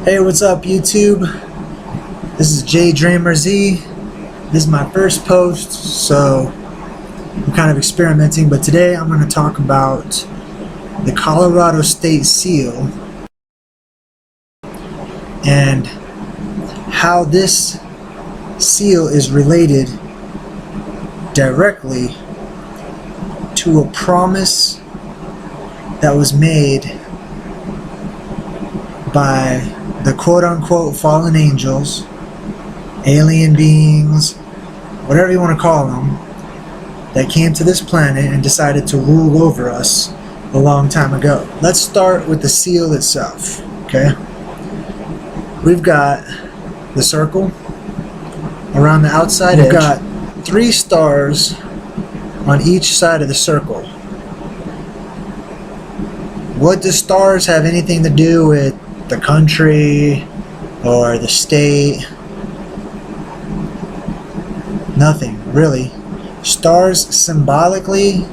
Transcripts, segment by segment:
Hey, what's up YouTube? This is JayDreamerZ. This is my first post, so I'm kind of experimenting, but today I'm going to talk about the Colorado State Seal and how this seal is related directly to a promise that was made by the quote-unquote fallen angels, alien beings, whatever you want to call them, that came to this planet and decided to rule over us a long time ago. Let's start with the seal itself, okay? We've got the circle around the outside edge. We've got 3 stars on each side of the circle. What do stars have anything to do with the country or the state? Nothing, really. Stars symbolically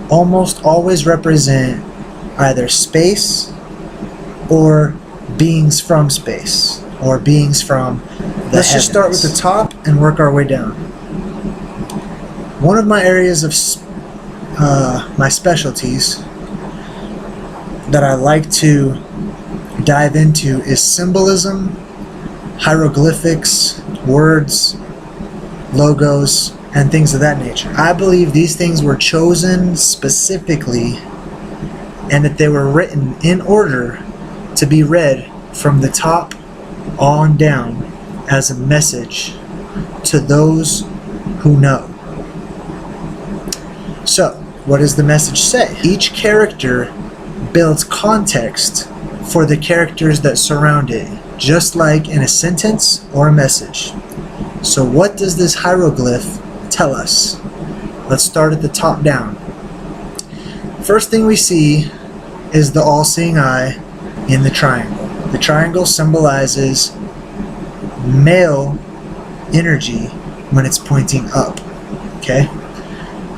almost always represent either space or beings from space or beings from the Let's just start with the top and work our way down. One of my areas of my specialties that I like to dive into is symbolism, hieroglyphics, words, logos, and things of that nature. I believe these things were chosen specifically and that they were written in order to be read from the top on down as a message to those who know. So, what does the message say? Each character builds context for the characters that surround it, just like in a sentence or a message. So what does this hieroglyph tell us? Let's start at the top down. First thing we see is the all-seeing eye in the triangle. The triangle symbolizes male energy when it's pointing up. Okay?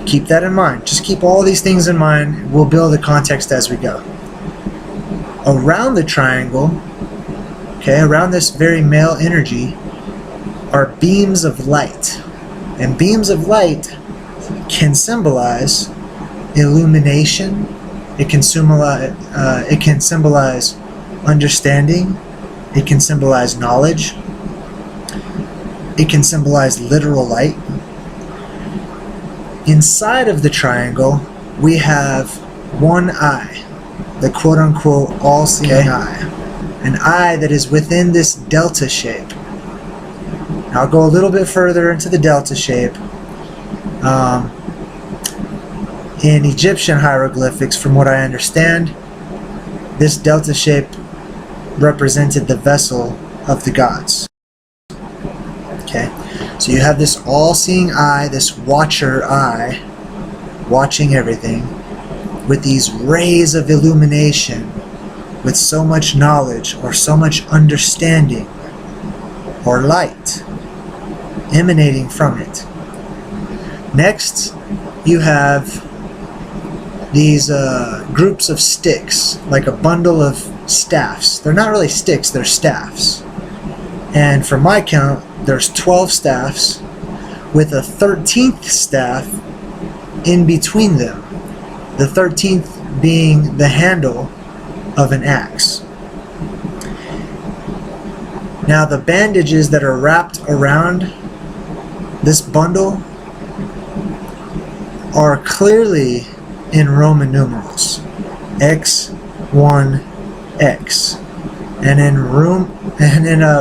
Keep that in mind. Just keep all these things in mind. We'll build the context as we go. Around the triangle, okay, around this very male energy, are beams of light. And beams of light can symbolize illumination. It can symbolize understanding. It can symbolize knowledge. It can symbolize literal light. Inside of the triangle, we have one eye, the quote-unquote all-seeing eye. An eye that is within this delta shape. Now I'll go a little bit further into the delta shape. In Egyptian hieroglyphics, from what I understand, this delta shape represented the vessel of the gods. Okay, so you have this all-seeing eye, this watcher eye, watching everything, with these rays of illumination, with so much knowledge or so much understanding or light emanating from it. Next, you have these groups of sticks, like a bundle of staffs. They're not really sticks, they're staffs. And from my count, there's 12 staffs with a 13th staff in between them. The 13th being the handle of an axe. Now the bandages that are wrapped around this bundle are clearly in Roman numerals. X1X. And in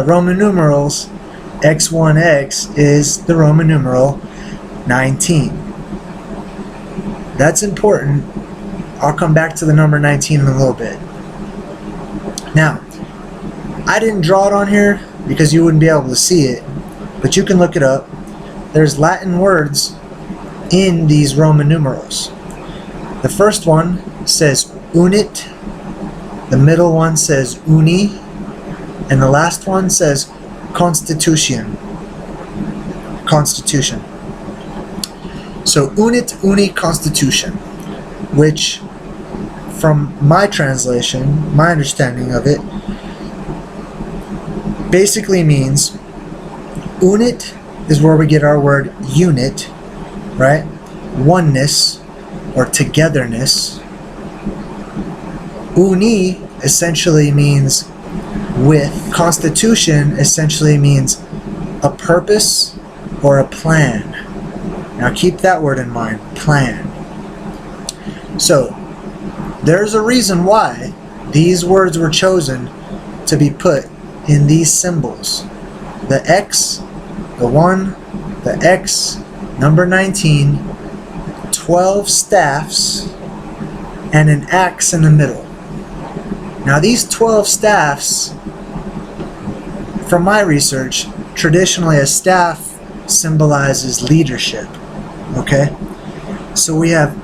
Roman numerals, X1X is the Roman numeral 19. That's important. I'll come back to the number 19 in a little bit. Now, I didn't draw it on here because you wouldn't be able to see it, but you can look it up. There's Latin words in these Roman numerals. The first one says unit, the middle one says uni, and the last one says constitution. Constitution. So unit, uni, constitution, which from my translation, my understanding of it, basically means unit is where we get our word unit, right? Oneness or togetherness. Uni essentially means with. Constitution essentially means a purpose or a plan. Now keep that word in mind, plan. So there's a reason why these words were chosen to be put in these symbols. The X, the 1, the X, number 19, 12 staffs, and an axe in the middle. Now these 12 staffs, from my research, traditionally a staff symbolizes leadership. Okay? So we have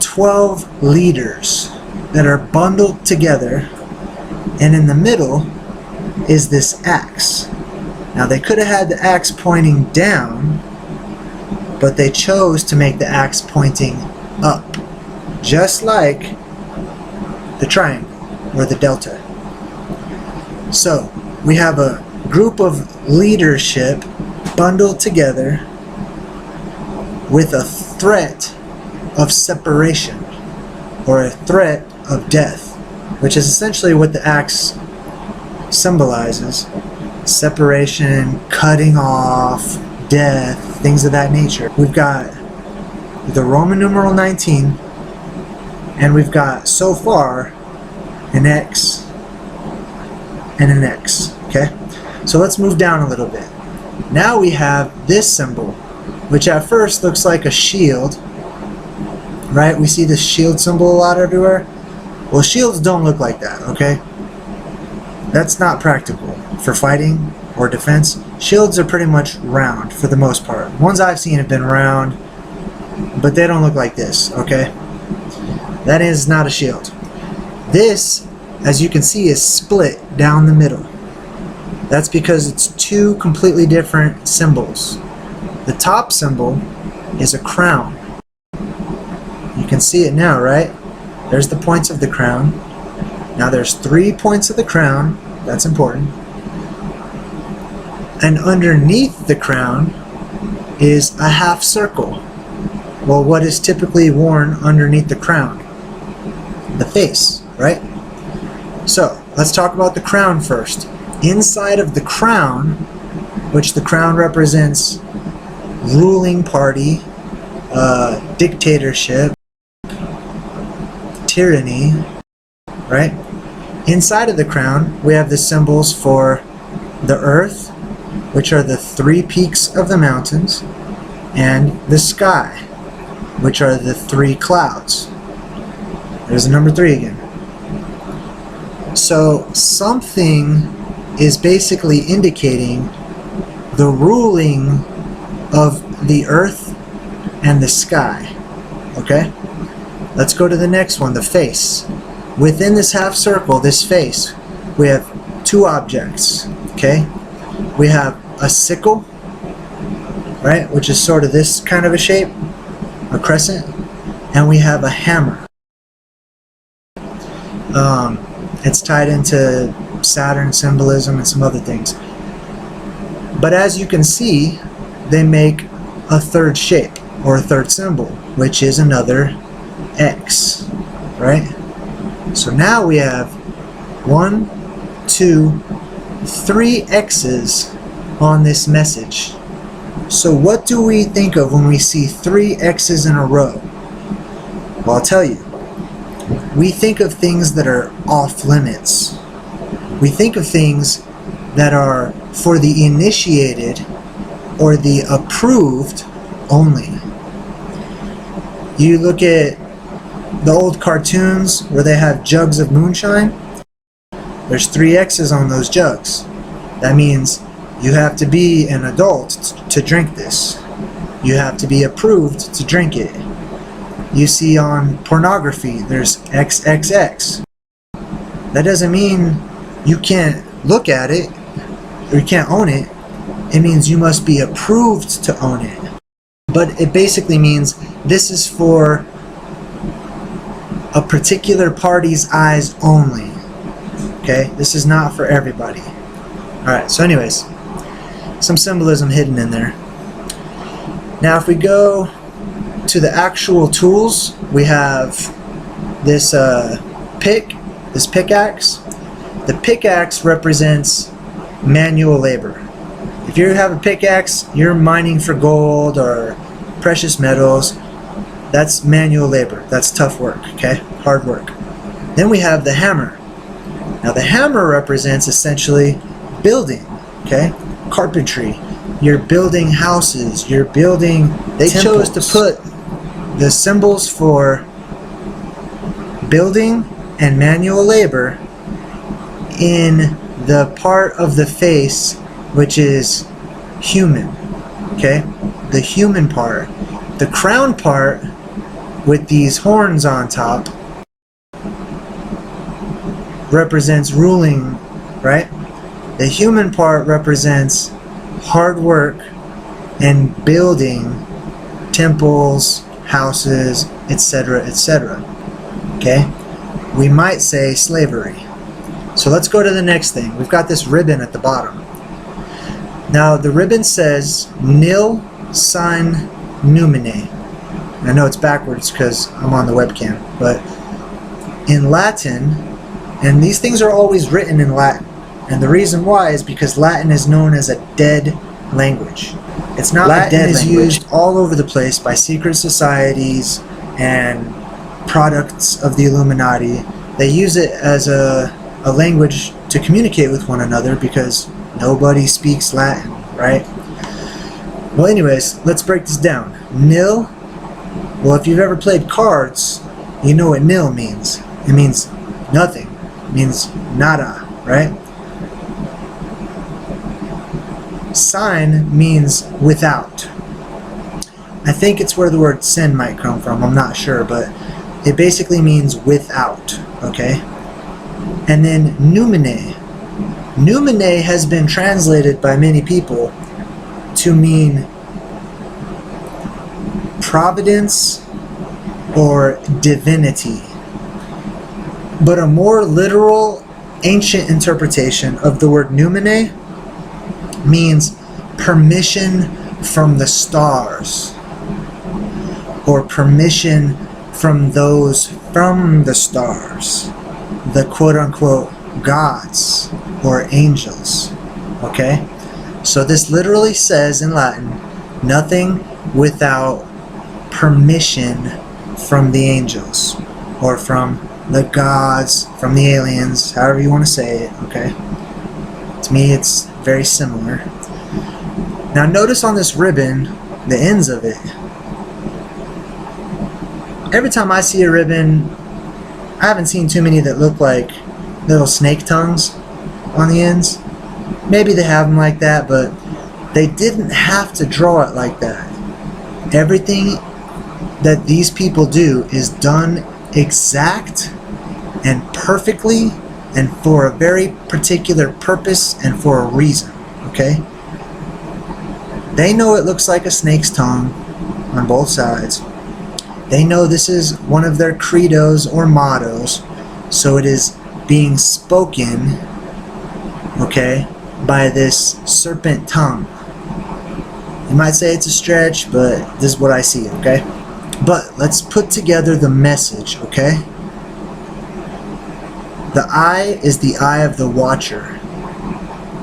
12 leaders that are bundled together, and in the middle is this axe. Now they could have had the axe pointing down, but they chose to make the axe pointing up, just like the triangle or the delta. So we have a group of leadership bundled together with a threat of separation or a threat of death, which is essentially what the axe symbolizes. Separation, cutting off, death, things of that nature. We've got the Roman numeral 19, and we've got, so far, an X and an X. Okay? So let's move down a little bit. Now we have this symbol, which at first looks like a shield, right? We see this shield symbol a lot everywhere. Well, shields don't look like that, okay? That's not practical for fighting or defense. Shields are pretty much round for the most part. Ones I've seen have been round, but they don't look like this, okay? That is not a shield. This, as you can see, is split down the middle. That's because it's two completely different symbols. The top symbol is a crown. You can see it now, right? There's the points of the crown. Now there's 3 points of the crown. That's important. And underneath the crown is a half circle. Well, what is typically worn underneath the crown? The face, right? So, let's talk about the crown first. Inside of the crown, which the crown represents ruling party, dictatorship, tyranny, right? Inside of the crown, we have the symbols for the earth, which are the 3 peaks of the mountains, and the sky, which are the 3 clouds. There's the number 3 again. So something is basically indicating the ruling of the earth and the sky. Okay? Let's go to the next one, the face. Within this half circle, this face, we have 2 objects. Okay? We have a sickle, right, which is sort of this kind of a shape, a crescent, and we have a hammer. It's tied into Saturn symbolism and some other things. But as you can see, they make a third shape, or a third symbol, which is another X, right? So now we have 1, 2, 3 X's on this message. So what do we think of when we see 3 X's in a row? Well, I'll tell you. We think of things that are off limits. We think of things that are for the initiated or the approved only. You look at the old cartoons where they have jugs of moonshine. There's 3 X's on those jugs. That means you have to be an adult to drink this. You have to be approved to drink it. You see on pornography, there's XXX. That doesn't mean you can't look at it or you can't own it. It means you must be approved to own it. But it basically means this is for a particular party's eyes only. Okay? This is not for everybody. Alright, so anyways, some symbolism hidden in there. Now if we go to the actual tools, we have this this pickaxe. The pickaxe represents manual labor. If you have a pickaxe, you're mining for gold or precious metals. That's manual labor. That's tough work, okay? Hard work. Then we have the hammer. Now the hammer represents essentially building, okay? Carpentry. You're building houses. You're building They temples. Chose to put the symbols for building and manual labor in the part of the face which is human, okay? The human part. The crown part with these horns on top represents ruling, right? The human part represents hard work and building temples, houses, etc., etc. Okay? We might say slavery. So let's go to the next thing. We've got this ribbon at the bottom. Now the ribbon says nil sine numine. I know it's backwards because I'm on the webcam, but in Latin, and these things are always written in Latin, and the reason why is because Latin is known as a dead language. It's not Latin a dead language. Is used all over the place by secret societies and products of the Illuminati. They use it as a language to communicate with one another because nobody speaks Latin, right? Well, anyways, let's break this down. Nil. Well, if you've ever played cards, you know what nil means. It means nothing. It means nada, right? Sine means without. I think it's where the word sin might come from. I'm not sure, but it basically means without, okay? And then numine. Numine has been translated by many people to mean providence or divinity. But a more literal, ancient interpretation of the word numine means permission from the stars, or permission from those from the stars, the quote-unquote gods or angels. Okay? So this literally says in Latin, nothing without permission from the angels, or from the gods, from the aliens, however you want to say it, okay? To me, it's very similar. Now notice on this ribbon, the ends of it. Every time I see a ribbon, I haven't seen too many that look like little snake tongues on the ends. Maybe they have them like that, but they didn't have to draw it like that. Everything that these people do is done exact and perfectly and for a very particular purpose and for a reason, okay? They know it looks like a snake's tongue on both sides. They know this is one of their credos or mottos, so it is being spoken, okay, by this serpent tongue. You might say it's a stretch, but this is what I see, okay? But let's put together the message, okay? The eye is the eye of the watcher.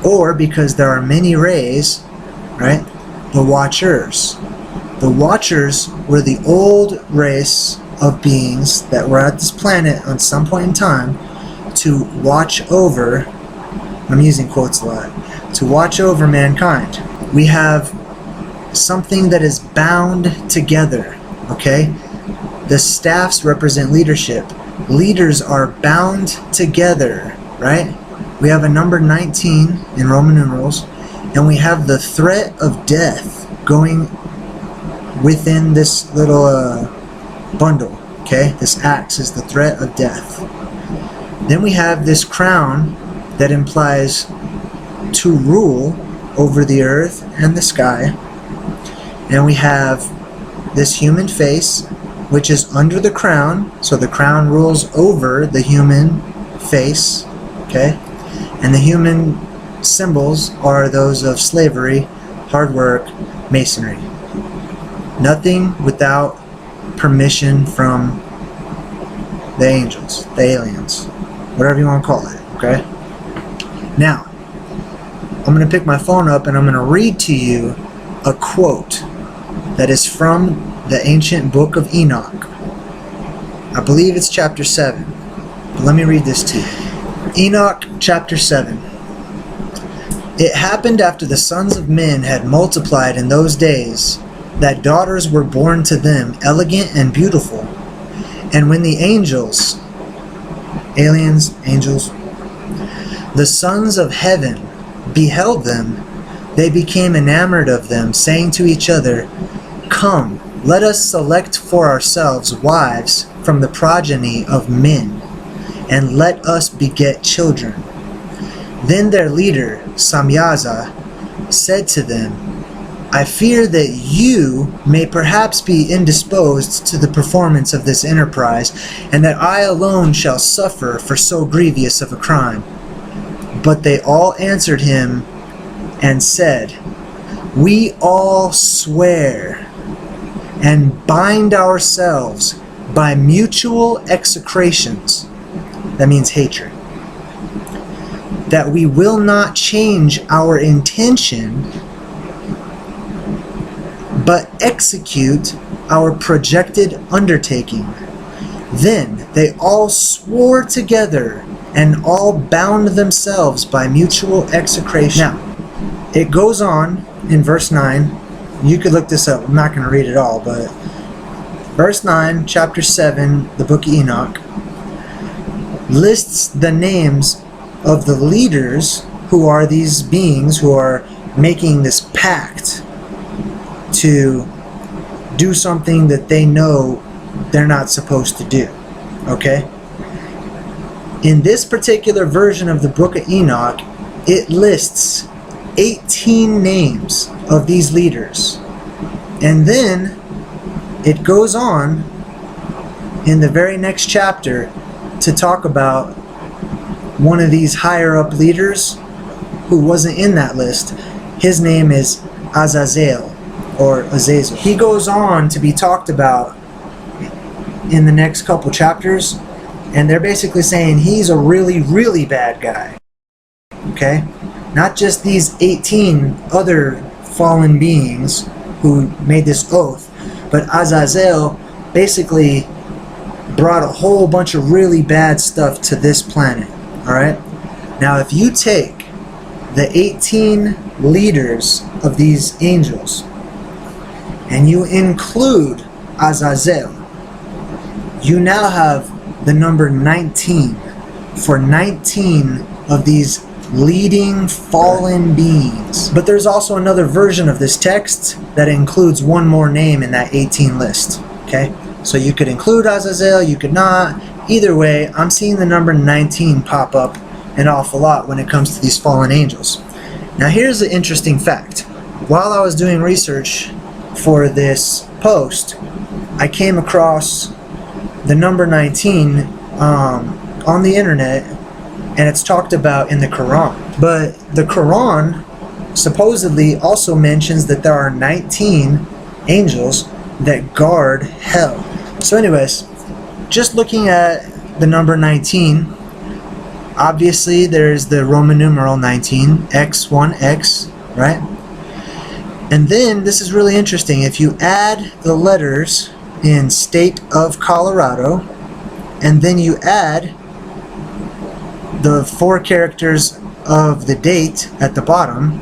Or, because there are many rays, right, the watchers. The watchers were the old race of beings that were at this planet on some point in time to watch over, I'm using quotes a lot, to watch over mankind. We have something that is bound together, okay? The staffs represent leadership. Leaders are bound together, right? We have a number 19 in Roman numerals, and we have the threat of death going within this little bundle, okay? This axe is the threat of death. Then we have this crown that implies to rule over the earth and the sky. And we have this human face, which is under the crown, so the crown rules over the human face, okay? And the human symbols are those of slavery, hard work, masonry. Nothing without permission from the angels, the aliens, whatever you want to call it, okay? Now, I'm going to pick my phone up and I'm going to read to you a quote that is from the ancient book of Enoch. I believe it's chapter 7. But let me read this to you. Enoch chapter 7. It happened after the sons of men had multiplied in those days that daughters were born to them, elegant and beautiful. And when the angels, aliens, angels, the sons of heaven beheld them, they became enamored of them, saying to each other, "Come, let us select for ourselves wives from the progeny of men, and let us beget children." Then their leader, Samyaza, said to them, "I fear that you may perhaps be indisposed to the performance of this enterprise, and that I alone shall suffer for so grievous of a crime." But they all answered him and said, "We all swear and bind ourselves by mutual execrations," that means hatred, "that we will not change our intention, but execute our projected undertaking." Then they all swore together and all bound themselves by mutual execration. Now, it goes on in verse 9. You could look this up. I'm not going to read it all, but verse 9, chapter 7, the book of Enoch, lists the names of the leaders who are these beings who are making this pact to do something that they know they're not supposed to do. Okay? In this particular version of the book of Enoch, it lists 18 names of these leaders. And then it goes on in the very next chapter to talk about one of these higher up leaders who wasn't in that list. His name is Azazel, or Azazel. He goes on to be talked about in the next couple chapters, and they're basically saying he's a really, really bad guy. Okay? Not just these 18 other fallen beings who made this oath, but Azazel basically brought a whole bunch of really bad stuff to this planet. Alright? Now, if you take the 18 leaders of these angels and you include Azazel, you now have the number 19 for 19 of these leading fallen beings. But there's also another version of this text that includes one more name in that 18 list. Okay? So you could include Azazel, you could not. Either way, I'm seeing the number 19 pop up an awful lot when it comes to these fallen angels. Now here's the interesting fact. While I was doing research for this post, I came across the number 19 on the internet, and it's talked about in the Quran. But the Quran supposedly also mentions that there are 19 angels that guard hell. So anyways, just looking at the number 19, obviously there's the Roman numeral 19, X1X, right? And then this is really interesting. If you add the letters in state of Colorado, and then you add the 4 characters of the date at the bottom,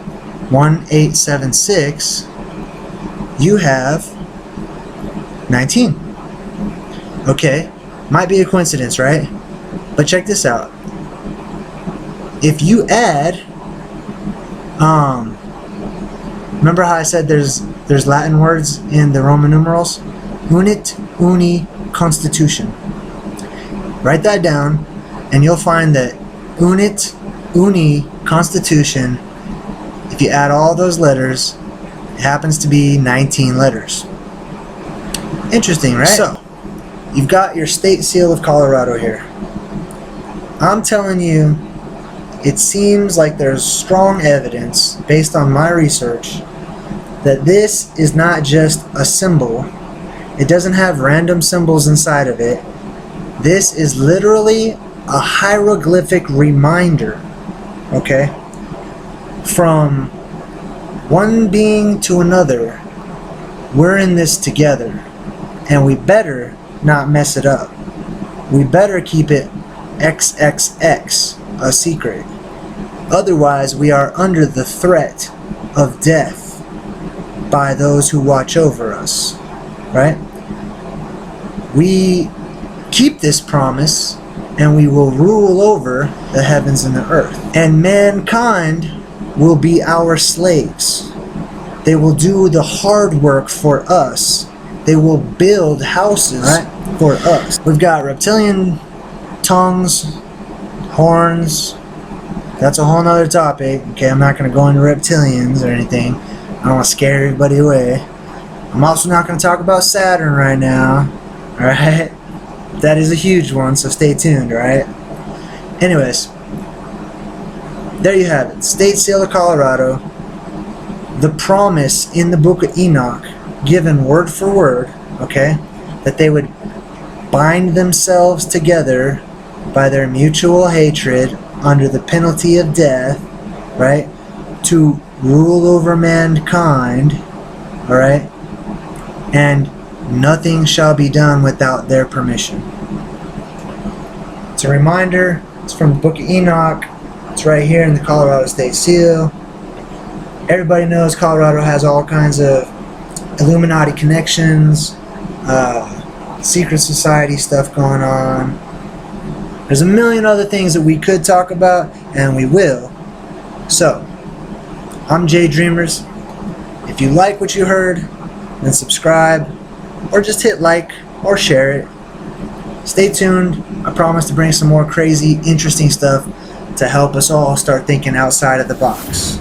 1876, you have 19. Okay, might be a coincidence, right? But check this out. If you add, remember how I said there's Latin words in the Roman numerals? Unit, uni, constitution. Write that down, and you'll find that unit, uni, constitution, if you add all those letters, it happens to be 19 letters. Interesting, right? So, you've got your state seal of Colorado here. I'm telling you, it seems like there's strong evidence, based on my research, that this is not just a symbol. It doesn't have random symbols inside of it. This is literally a hieroglyphic reminder, okay, from one being to another. We're in this together, and we better not mess it up. We better keep it XXX a secret. Otherwise, we are under the threat of death by those who watch over us, right? We keep this promise, and we will rule over the heavens and the earth. And mankind will be our slaves. They will do the hard work for us. They will build houses, right, for us. We've got reptilian tongues, horns. That's a whole nother topic. Okay, I'm not going to go into reptilians or anything. I don't want to scare everybody away. I'm also not going to talk about Saturn right now. Alright? That is a huge one, so stay tuned, alright? Anyways, there you have it. State Seal of Colorado. The promise in the book of Enoch, given word for word, okay, that they would bind themselves together by their mutual hatred under the penalty of death, right, to rule over mankind, alright, and nothing shall be done without their permission. It's a reminder. It's from the book of Enoch. It's right here in the Colorado State Seal. Everybody knows Colorado has all kinds of Illuminati connections, secret society stuff going on. There's a million other things that we could talk about, and we will. So, I'm JayDreamerZ. If you like what you heard, then subscribe, or just hit like, or share it. Stay tuned. I promise to bring some more crazy, interesting stuff to help us all start thinking outside of the box.